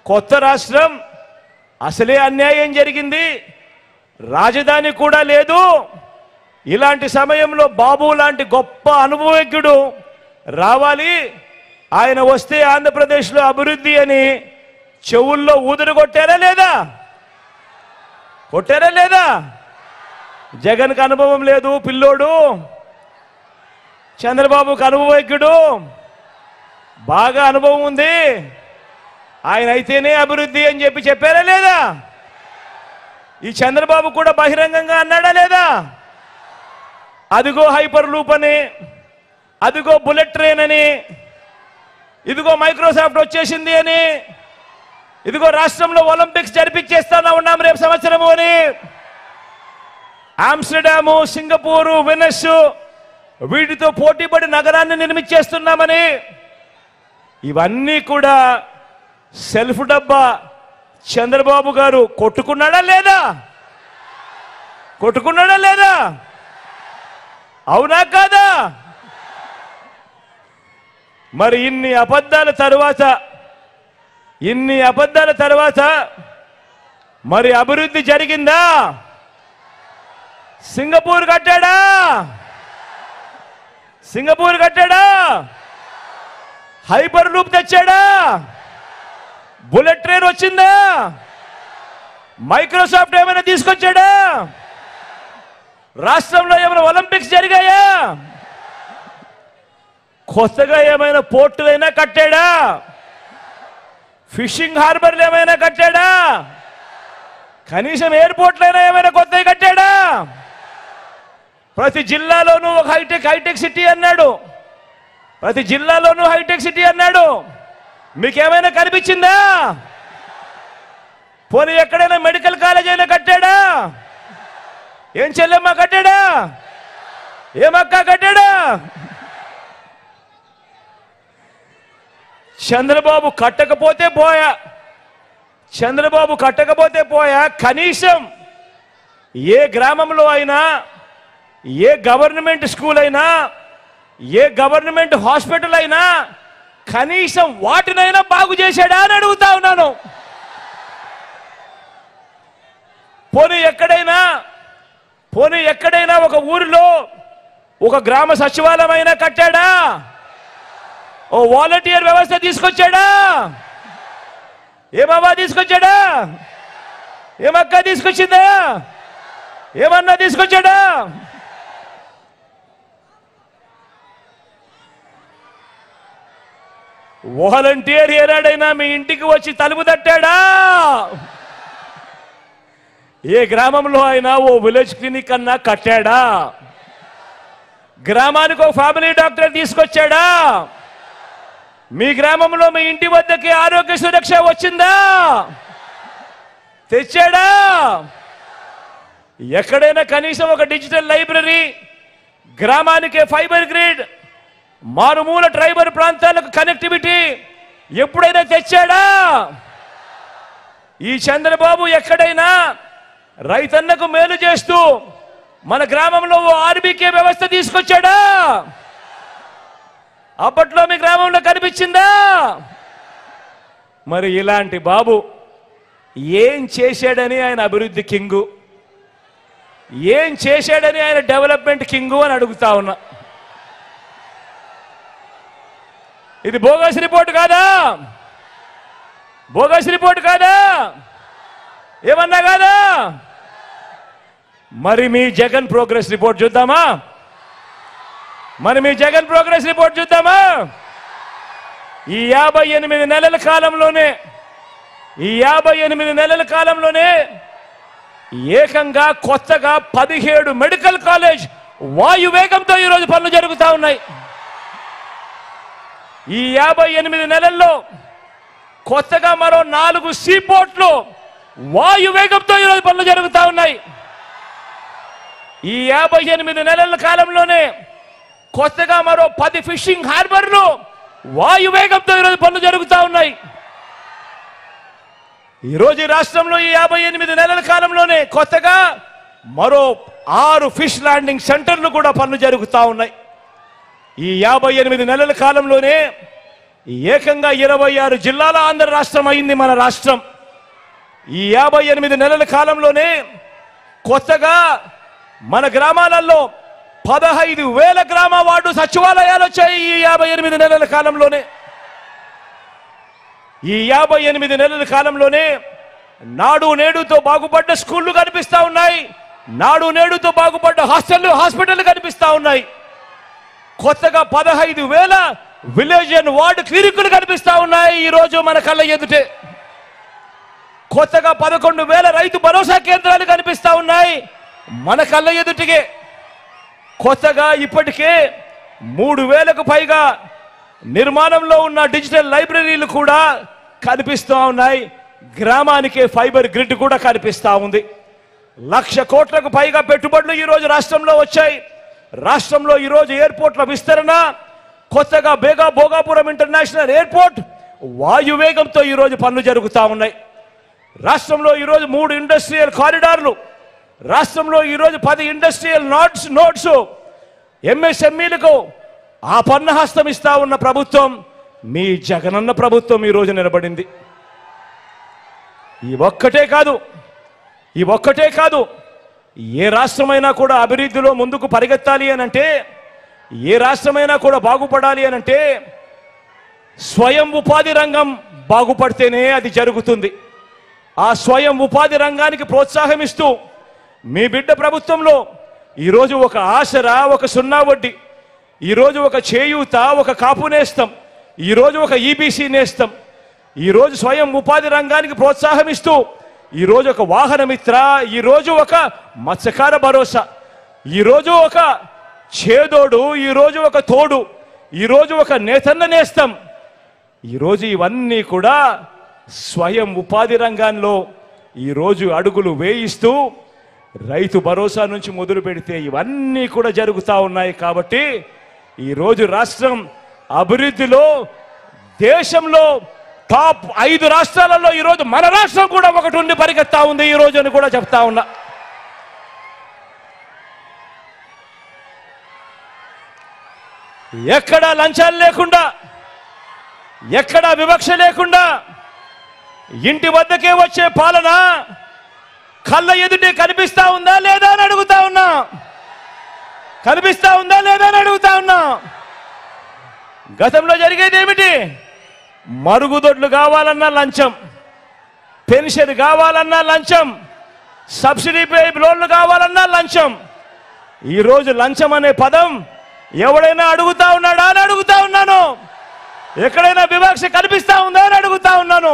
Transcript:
కొత్త రాష్ట్రం అసలే అన్యాయం జరిగింది, రాజధాని కూడా లేదు. ఇలాంటి సమయంలో బాబు లాంటి గొప్ప అనుభవజ్ఞుడు రావాలి, ఆయన వస్తే ఆంధ్రప్రదేశ్లో అభివృద్ధి అని చెవుల్లో ఊదరు కొట్టారా లేదా? కొట్టారా లేదా? జగన్కి అనుభవం లేదు పిల్లోడు, చంద్రబాబుకు అనుభవజ్ఞుడు బాగా అనుభవం ఉంది, ఆయన అయితేనే అభివృద్ధి అని చెప్పారా లేదా? ఈ చంద్రబాబు కూడా బహిరంగంగా అన్నాడా లేదా? అదిగో హైపర్ లూప్ అని, అదిగో బుల్లెట్ ట్రైన్ అని, ఇదిగో మైక్రోసాఫ్ట్ వచ్చేసింది అని, ఇదిగో రాష్ట్రంలో ఒలింపిక్స్ జరిపించేస్తానా ఉన్నాం రేపు సంవత్సరము అని, ఆమ్స్టర్డాము, సింగపూరు, వెనస్ వీటితో పోటీపడి నగరాన్ని నిర్మించేస్తున్నామని, ఇవన్నీ కూడా సెల్ఫ్ డబ్బా చంద్రబాబు గారు కొట్టుకున్నాడా లేదా? కొట్టుకున్నాడా లేదా? అవునా కాదా? మరి ఇన్ని అబద్ధాల తర్వాత మరి అభివృద్ధి జరిగిందా? సింగపూర్ కట్టాడా? హైపర్ లూప్ తెచ్చాడా? బుల్లెట్ ట్రైన్ వచ్చిందా? మైక్రోసాఫ్ట్ ఏమైనా తీసుకొచ్చాడా? రాష్ట్రంలో ఏమైనా ఒలింపిక్స్ జరిగాయా? కొత్తగా ఏమైనా పోర్టులైనా కట్టాడా? ఫిషింగ్ హార్బర్లు ఏమైనా కట్టాడా? కనీసం ఎయిర్పోర్ట్లైనా ఏమైనా కొత్తవి కట్టాడా? ప్రతి జిల్లాలోనూ ఒక హైటెక్ సిటీ అన్నాడు, ప్రతి జిల్లాలోనూ హైటెక్ సిటీ అన్నాడు. మీకేమైనా కనిపించిందా? పోనీ ఎక్కడైనా మెడికల్ కాలేజ్ అయినా కట్టాడా? ఏం చెల్లెమ్మ కట్టాడా? ఏమక్క కట్టాడా? చంద్రబాబు కట్టకపోతే పోయా, కనీసం ఏ గ్రామంలో అయినా, ఏ గవర్నమెంట్ స్కూల్ అయినా, ఏ గవర్నమెంట్ హాస్పిటల్ అయినా కనీసం వాటినైనా బాగు చేశాడా అని అడుగుతా ఉన్నాను. పోనీ ఎక్కడైనా ఒక ఊరిలో ఒక గ్రామ సచివాలయం అయినా కట్టాడా? ఓ వాలంటీర్ వ్యవస్థ తీసుకొచ్చాడా? ఏమవ్వా తీసుకొచ్చాడా? ఏమక్క తీసుకొచ్చిందా? ఏమన్నా తీసుకొచ్చాడా? వాలంటీర్ ఏనాడైనా మీ ఇంటికి వచ్చి తలుపు తట్టాడా? ఏ గ్రామంలో అయినా ఓ విలేజ్ క్లినిక్ అన్నా కట్టాడా? గ్రామానికి ఒక ఫ్యామిలీ డాక్టర్ తీసుకొచ్చాడా? మీ గ్రామంలో మీ ఇంటి వద్దకి ఆరోగ్య సురక్ష వచ్చిందా? తెచ్చాడా? ఎక్కడైనా కనీసం ఒక డిజిటల్ లైబ్రరీ, గ్రామానికి ఫైబర్ గ్రిడ్, మారుమూల ట్రైబల్ ప్రాంతాలకు కనెక్టివిటీ ఎప్పుడైనా తెచ్చాడా? ఈ చంద్రబాబు ఎక్కడైనా రైతన్నకు మేలు చేస్తూ మన గ్రామంలో ఆర్బీకే వ్యవస్థ తీసుకొచ్చాడా? అప్పట్లో మీ గ్రామంలో కనిపించిందా? మరి ఇలాంటి బాబు ఏం చేశాడని ఆయన అభివృద్ధి కింగు, ఏం చేశాడని ఆయన డెవలప్మెంట్ కింగు అని అడుగుతా ఉన్నా. ఇది బోగస్ రిపోర్ట్ కాదా? బోగస్ రిపోర్ట్ కాదా? ఏమన్నా కాదా? మరి మీ జగన్ ప్రోగ్రెస్ రిపోర్ట్ చూద్దామా? మరి మీ జగన్ ప్రోగ్రెస్ రిపోర్ట్ చూద్దామా? ఈ 58 నెలల కాలంలోనే ఏకంగా కొత్తగా 17 మెడికల్ కాలేజ్ వాయువేగంతో ఈరోజు పనులు జరుగుతూ ఉన్నాయి. ఈ 58 నెలల్లో కొత్తగా మరో 4 సీపోర్ట్లు వాయువేగంతో ఈరోజు పనులు జరుగుతూ ఉన్నాయి. ఈ 58 నెలల కాలంలోనే కొత్తగా మరో 10 ఫిషింగ్ హార్బర్లు వాయువేగంతో ఈరోజు పనులు జరుగుతూ ఉన్నాయి. ఈరోజు రాష్ట్రంలో ఈ 58 నెలల కాలంలోనే కొత్తగా మరో 6 ఫిష్ ల్యాండింగ్ సెంటర్లు కూడా పనులు జరుగుతూ ఉన్నాయి. ఈ 58 నెలల కాలంలోనే ఏకంగా 26 జిల్లాల ఆంధ్ర రాష్ట్రం అయింది మన రాష్ట్రం. ఈ 58 నెలల కాలంలోనే కొత్తగా మన గ్రామాలలో 15,000 గ్రామ వార్డు సచివాలయాలు వచ్చాయి. ఈ 58 నెలల కాలంలోనే ఈ 58 నెలల కాలంలోనే నాడు నేడుతో బాగుపడ్డ స్కూళ్లు కనిపిస్తా ఉన్నాయి. నాడు నేడుతో బాగుపడ్డ హాస్పిటల్ కనిపిస్తా ఉన్నాయి. కొత్తగా 15,000 విలేజ్ అండ్ వార్డు క్లినిక్లు కనిపిస్తా ఉన్నాయి ఈ రోజు మన కళ్ళ ఎదుటే. కొత్తగా 11,000 రైతు భరోసా కేంద్రాలు కనిపిస్తా ఉన్నాయి మన కళ్ళ ఎదుటికే. కొత్తగా ఇప్పటికే 3,000కు పైగా నిర్మాణంలో ఉన్న డిజిటల్ లైబ్రరీలు కూడా కనిపిస్తూ ఉన్నాయి. గ్రామానికే ఫైబర్ గ్రిడ్ కూడా కనిపిస్తూ ఉంది. 1,00,000 కోట్లకు పైగా పెట్టుబడులు ఈరోజు రాష్ట్రంలో వచ్చాయి. రాష్ట్రంలో ఈరోజు ఎయిర్పోర్ట్ల విస్తరణ, కొత్తగా భోగాపురం ఇంటర్నేషనల్ ఎయిర్పోర్ట్ వాయువేగంతో ఈరోజు పనులు జరుగుతూ ఉన్నాయి. రాష్ట్రంలో ఈరోజు 3 ఇండస్ట్రియల్ కారిడార్లు, రాష్ట్రంలో ఈరోజు 10 ఇండస్ట్రియల్ నోట్స్ ఎంఎస్ఎంఈలకు ఆ పన్నహస్తం ఇస్తా ఉన్న ప్రభుత్వం మీ జగనన్న ప్రభుత్వం ఈరోజు నిలబడింది. ఈ ఒక్కటే కాదు ఏ రాష్ట్రమైనా కూడా అభివృద్ధిలో ముందుకు పరిగెత్తాలి అనంటే, ఏ రాష్ట్రమైనా కూడా బాగుపడాలి అనంటే స్వయం ఉపాధి రంగం బాగుపడితేనే అది జరుగుతుంది. ఆ స్వయం ఉపాధి రంగానికి ప్రోత్సాహం ఇస్తూ మీ బిడ్డ ప్రభుత్వంలో ఈరోజు ఒక ఆసరా, ఒక 0 వడ్డీ, ఈరోజు ఒక చేయూత, ఒక కాపు నేస్తం, ఈరోజు ఒక ఈబీసీ నేస్తం, ఈరోజు స్వయం ఉపాధి రంగానికి ప్రోత్సాహం ఇస్తూ ఈరోజు ఒక వాహన మిత్ర, ఈరోజు ఒక మత్స్యకార భరోసా, ఈరోజు ఒక చేదోడు, ఈరోజు ఒక తోడు, ఈరోజు ఒక నేతన్న నేస్తం, ఈరోజు ఇవన్నీ కూడా స్వయం ఉపాధి రంగంలో ఈరోజు అడుగులు వేయిస్తూ రైతు భరోసా నుంచి మొదలు పెడితే ఇవన్నీ కూడా జరుగుతూ ఉన్నాయి. కాబట్టి ఈరోజు రాష్ట్రం అభివృద్ధిలో దేశంలో టాప్ 5 రాష్ట్రాలలో ఈరోజు మన రాష్ట్రం కూడా ఒకటి ఉండి పరిగెత్తా ఉంది ఈరోజు అని కూడా చెప్తా ఉన్నా. ఎక్కడా లంచాలు లేకుండా, ఎక్కడా వివక్ష లేకుండా ఇంటి వద్దకే వచ్చే పాలన కళ్ళ ఎదుటే కనిపిస్తా ఉందా లేదా అని అడుగుతా ఉన్నా. కనిపిస్తా ఉందా లేదా అని అడుగుతా ఉన్నా. గతంలో జరిగేది ఏమిటి? మరుగుదొడ్లు కావాలన్నా లంచం, పెన్షన్ కావాలన్నా లంచం, సబ్సిడీ లోన్లు కావాలన్నా లంచం. ఈరోజు లంచం అనే పదం ఎవడైనా అడుగుతా ఉన్నాడా అని అడుగుతా ఉన్నాను. ఎక్కడైనా వివక్ష కనిపిస్తా ఉందా అని అడుగుతా ఉన్నాను.